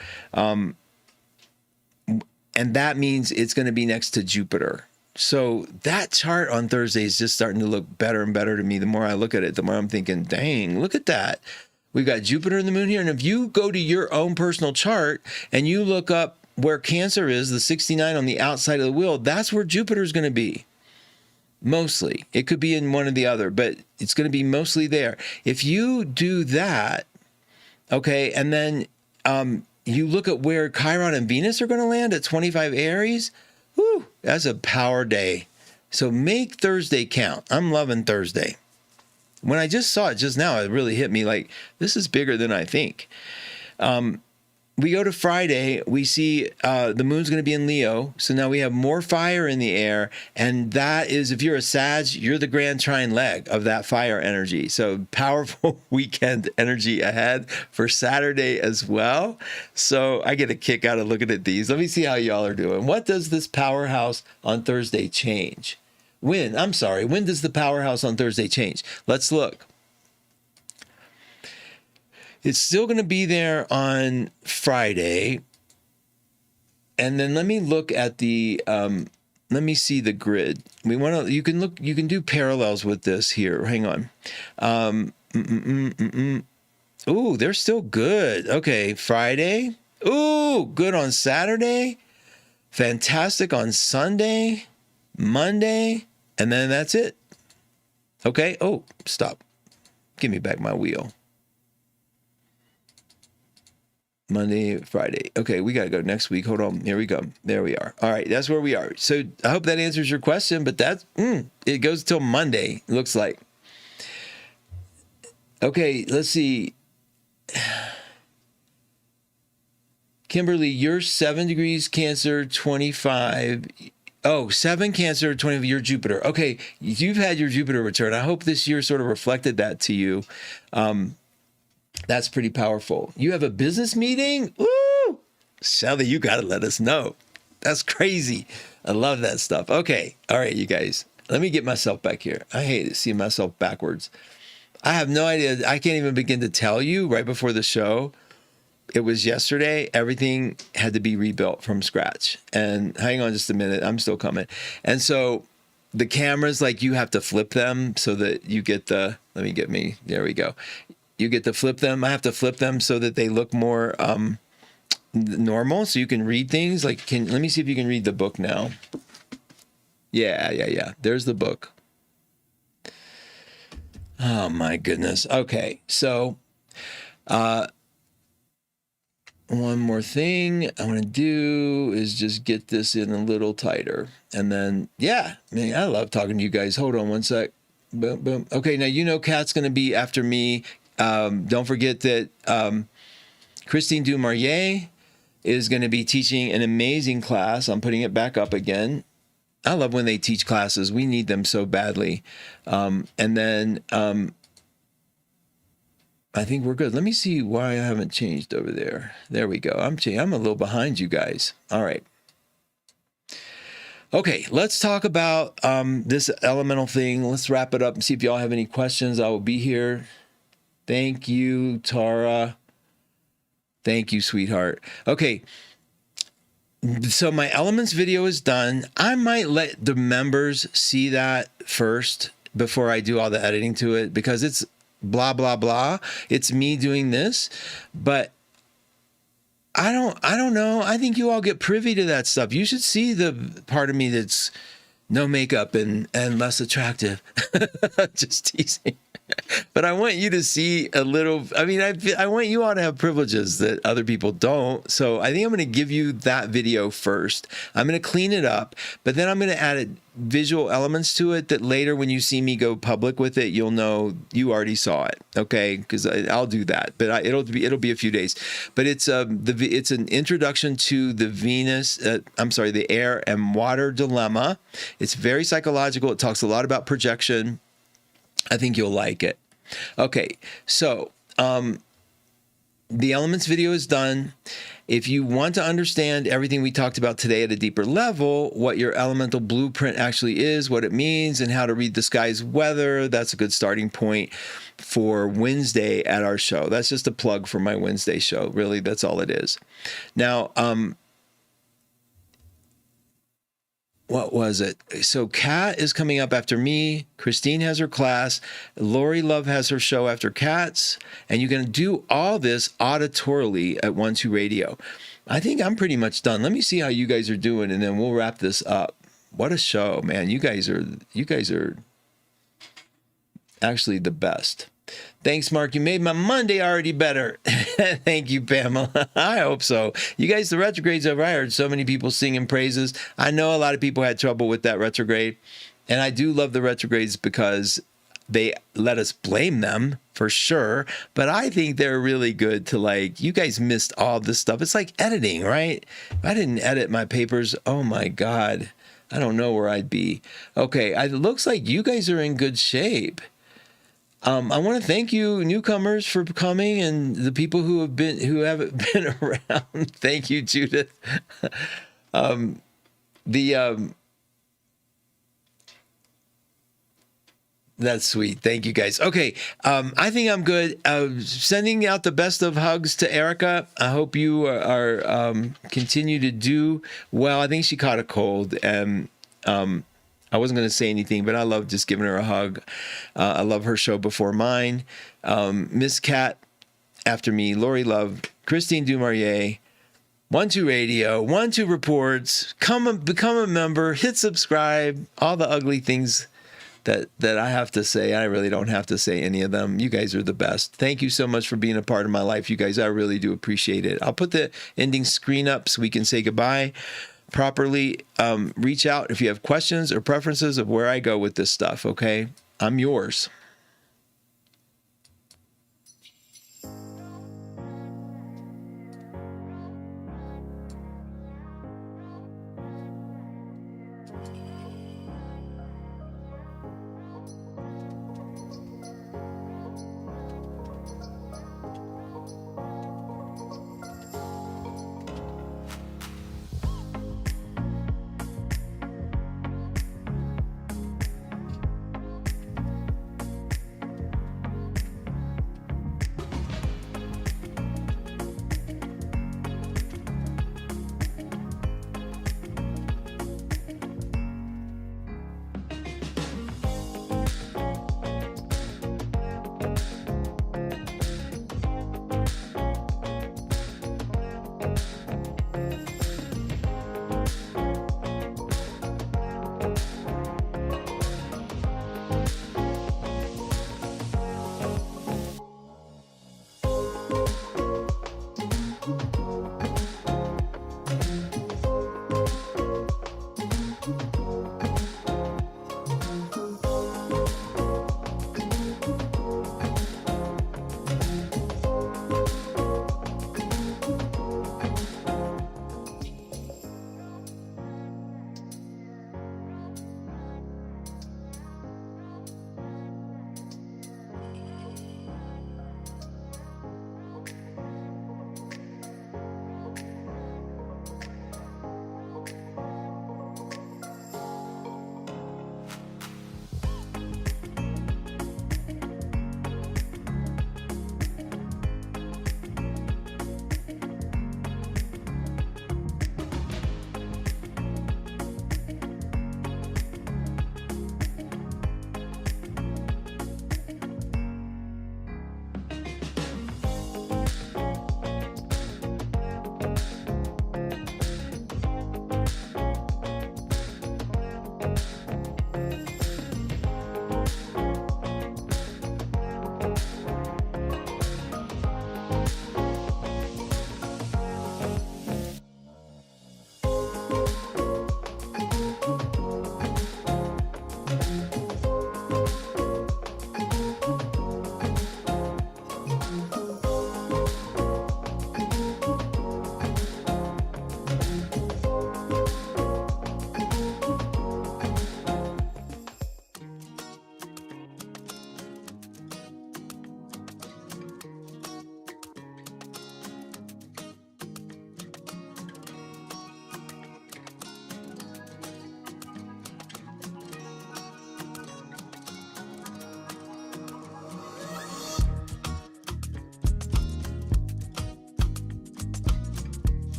And that means it's going to be next to Jupiter. So that chart on Thursday is just starting to look better and better to me. The more I look at it, the more I'm thinking, dang, look at that. We've got Jupiter and the moon here. And if you go to your own personal chart and you look up where Cancer is, the 69 on the outside of the wheel, that's where Jupiter is going to be. Mostly. It could be in one or the other, but it's going to be mostly there. If you do that, okay, and then you look at where Chiron and Venus are going to land at 25 Aries, whoo, that's a power day. So make Thursday count. I'm loving Thursday. When I just saw it just now, it really hit me like, this is bigger than I think. We go to Friday, we see the moon's going to be in Leo. So now we have more fire in the air. And that is, if you're a Sag, you're the grand trine leg of that fire energy. So powerful weekend energy ahead for Saturday as well. So I get a kick out of looking at these. Let me see how y'all are doing. What does this powerhouse on Thursday change? When does the powerhouse on Thursday change? Let's look. It's still going to be there on Friday. And then let me look at the, let me see the grid. You can do parallels with this here. Hang on. Ooh, they're still good. Okay. Friday. Ooh, good on Saturday. Fantastic on Sunday, Monday. And then that's it. Okay. Oh, stop. Give me back my wheel. Monday, Friday. Okay, we got to go next week. Hold on. Here we go. There we are. All right, that's where we are. So I hope that answers your question, but that's, it goes till Monday, it looks like. Okay, let's see. Kimberly, you're 7 degrees Cancer, 25. Oh, 7 Cancer, 20, you're Jupiter. Okay, you've had your Jupiter return. I hope this year sort of reflected that to you. That's pretty powerful. You have a business meeting? Woo! Shelly, you got to let us know. That's crazy. I love that stuff. Okay. All right, you guys. Let me get myself back here. I hate seeing myself backwards. I have no idea. I can't even begin to tell you right before the show. It was yesterday. Everything had to be rebuilt from scratch. And hang on just a minute. I'm still coming. And so the cameras, like you have to flip them so that you get the, there we go. You get to flip them. I have to flip them so that they look more normal, so you can read things. Like, let me see if you can read the book now. Yeah. There's the book. Oh my goodness. Okay, so one more thing I want to do is just get this in a little tighter, and then I love talking to you guys. Hold on one sec. Boom, boom. Okay, now Kat's going to be after me. Don't forget that Christine Dumaurier is going to be teaching an amazing class. I'm putting it back up again. I love when they teach classes. We need them so badly. And then I think we're good. Let me see why I haven't changed over there. There we go. I'm a little behind you guys. All right. Okay, let's talk about this elemental thing. Let's wrap it up and see if y'all have any questions. I will be here. Thank you, Tara. Thank you, sweetheart. Okay, so my elements video is done. I might let the members see that first before I do all the editing to it, because it's blah, blah, blah. It's me doing this, but I don't know. I think you all get privy to that stuff. You should see the part of me that's no makeup and less attractive. Just teasing. But I want you to see a little, I mean, I want you all to have privileges that other people don't. So I think I'm going to give you that video first. I'm going to clean it up, but then I'm going to add visual elements to it that later when you see me go public with it, you'll know you already saw it. Okay. Cause I'll do that, but it'll be a few days, but it's an introduction to the the air and water dilemma. It's very psychological. It talks a lot about projection. I think you'll like it. Okay, so the elements video is done. If you want to understand everything we talked about today at a deeper level, what your elemental blueprint actually is, what it means, and how to read the sky's weather, that's a good starting point for Wednesday at our show. That's just a plug for my Wednesday show. Really, that's all it is. Now, what was it? So Kat is coming up after me. Christine has her class. Lori Love has her show after Kat's. And you're going to do all this auditorily at 1-2 Radio. I think I'm pretty much done. Let me see how you guys are doing, and then we'll wrap this up. What a show, man. You guys are actually the best. Thanks, Mark. You made my Monday already better. Thank you, Pamela. I hope so. You guys, the retrogrades over, I heard so many people singing praises. I know a lot of people had trouble with that retrograde. And I do love the retrogrades because they let us blame them for sure. But I think they're really good to, like, you guys missed all this stuff. It's like editing, right? If I didn't edit my papers, oh my God, I don't know where I'd be. Okay, it looks like you guys are in good shape. I want to thank you, newcomers, for coming, and the people who haven't been around. Thank you, Judith. That's sweet. Thank you, guys. Okay, I think I'm good. Sending out the best of hugs to Erica. I hope you are continue to do well. I think she caught a cold, and I wasn't going to say anything, but I love just giving her a hug. I love her show before mine. Miss Cat after me, Lori Love, Christine Dumaurier, 1-2 Radio, 1-2 Reports. Become a member, hit subscribe, all the ugly things that I have to say. I really don't have to say any of them. You guys are the best. Thank you so much for being a part of my life, you guys. I really do appreciate it. I'll put the ending screen up so we can say goodbye properly. Reach out if you have questions or preferences of where I go with this stuff, okay? I'm yours.